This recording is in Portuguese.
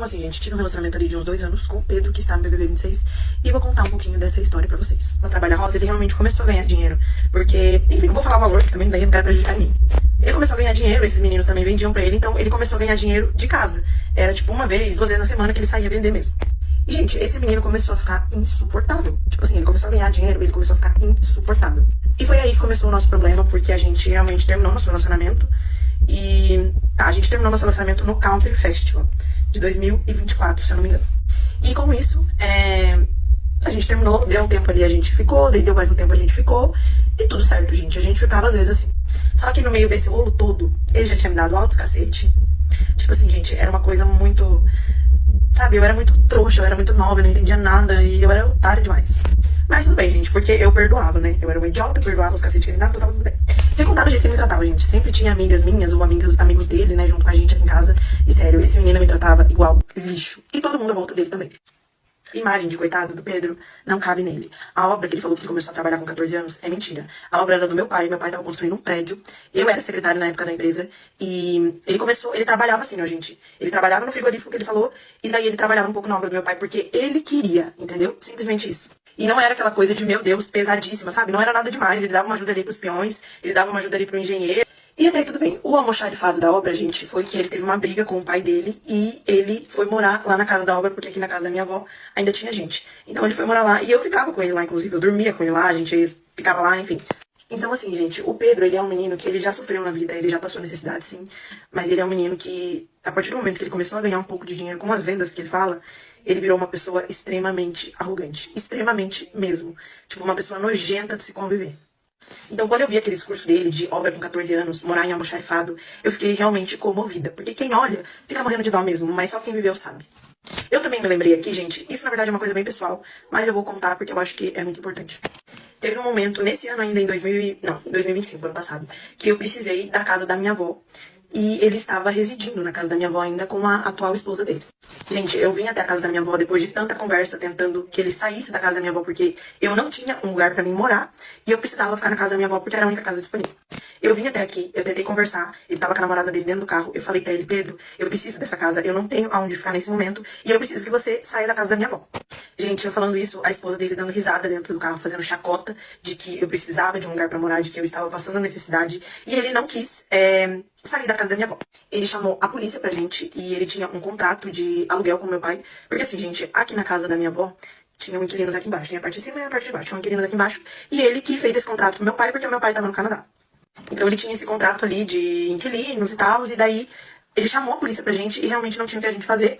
Então assim, gente, tive um relacionamento ali de uns 2 anos com o Pedro, que está no BBB 26, e eu vou contar um pouquinho dessa história pra vocês. No trabalho da Rosa, ele realmente começou a ganhar dinheiro, porque, enfim, não vou falar o valor, que também daí não quero prejudicar mim. Ele começou a ganhar dinheiro, esses meninos também vendiam pra ele, então ele começou a ganhar dinheiro de casa. Era tipo uma vez, 2 vezes na semana que ele saía vender mesmo. E, gente, esse menino começou a ficar insuportável. Tipo assim, ele começou a ganhar dinheiro, ele começou a ficar insuportável. E foi aí que começou o nosso problema, porque a gente realmente terminou nosso relacionamento. E a gente terminou nosso relacionamento no Country Festival de 2024, se eu não me engano. E com isso, a gente terminou, deu um tempo ali, a gente ficou, daí deu mais um tempo, a gente ficou, e tudo certo, gente. A gente ficava às vezes assim. Só que no meio desse rolo todo, ele já tinha me dado altos cacete. Tipo assim, gente, era uma coisa muito... Sabe, eu era muito trouxa, eu era muito nova, eu não entendia nada e eu era otária demais. Mas tudo bem, gente, porque eu perdoava, né? Eu era uma idiota, perdoava os cacetes que ele me dava, então tava tudo bem. Sem contar do jeito que ele me tratava, gente. Sempre tinha amigas minhas ou amigos dele, né, junto com a gente aqui em casa. E sério, esse menino me tratava igual lixo. E todo mundo à volta dele também. Imagem de coitado do Pedro não cabe nele. A obra que ele falou que ele começou a trabalhar com 14 anos é mentira. A obra era do meu pai tava construindo um prédio. Eu era secretária na época da empresa. E ele trabalhava assim, ó, gente. Ele trabalhava no frigorífico que ele falou, e daí ele trabalhava um pouco na obra do meu pai, porque ele queria, entendeu? Simplesmente isso. E não era aquela coisa de, meu Deus, pesadíssima, sabe? Não era nada demais. Ele dava uma ajuda ali pros peões, ele dava uma ajuda ali pro engenheiro. E até aí tudo bem. O almoxarifado da obra, gente, foi que ele teve uma briga com o pai dele e ele foi morar lá na casa da obra, porque aqui na casa da minha avó ainda tinha gente. Então ele foi morar lá e eu ficava com ele lá, inclusive, eu dormia com ele lá, a gente ficava lá, enfim. Então assim, gente, o Pedro, ele é um menino que ele já sofreu na vida, ele já passou necessidade, sim, mas ele é um menino que, a partir do momento que ele começou a ganhar um pouco de dinheiro com as vendas que ele fala, ele virou uma pessoa extremamente arrogante, extremamente mesmo, tipo uma pessoa nojenta de se conviver. Então, quando eu vi aquele discurso dele de obra com 14 anos, morar em almoxarifado, eu fiquei realmente comovida. Porque quem olha, fica morrendo de dó mesmo, mas só quem viveu sabe. Eu também me lembrei aqui, gente, isso na verdade é uma coisa bem pessoal, mas eu vou contar porque eu acho que é muito importante. Teve um momento, nesse ano ainda, em 2025, ano passado, que eu precisei da casa da minha avó. E ele estava residindo na casa da minha avó ainda com a atual esposa dele. Gente, eu vim até a casa da minha avó depois de tanta conversa, tentando que ele saísse da casa da minha avó, porque eu não tinha um lugar pra mim morar, e eu precisava ficar na casa da minha avó, porque era a única casa disponível. Eu vim até aqui, eu tentei conversar, ele tava com a namorada dele dentro do carro, eu falei pra ele, Pedro, eu preciso dessa casa, eu não tenho aonde ficar nesse momento, e eu preciso que você saia da casa da minha avó. Gente, eu falando isso, a esposa dele dando risada dentro do carro, fazendo chacota de que eu precisava de um lugar pra morar, de que eu estava passando necessidade, e ele não quis, sair da casa da minha avó. Ele chamou a polícia pra gente e ele tinha um contrato de aluguel com meu pai. Porque assim, gente, aqui na casa da minha avó, tinham inquilinos aqui embaixo. Tem a parte de cima e a parte de baixo. Tinham inquilinos aqui embaixo. E ele que fez esse contrato com meu pai, porque o meu pai tava no Canadá. Então ele tinha esse contrato ali de inquilinos e tal. E daí ele chamou a polícia pra gente e realmente não tinha o que a gente fazer.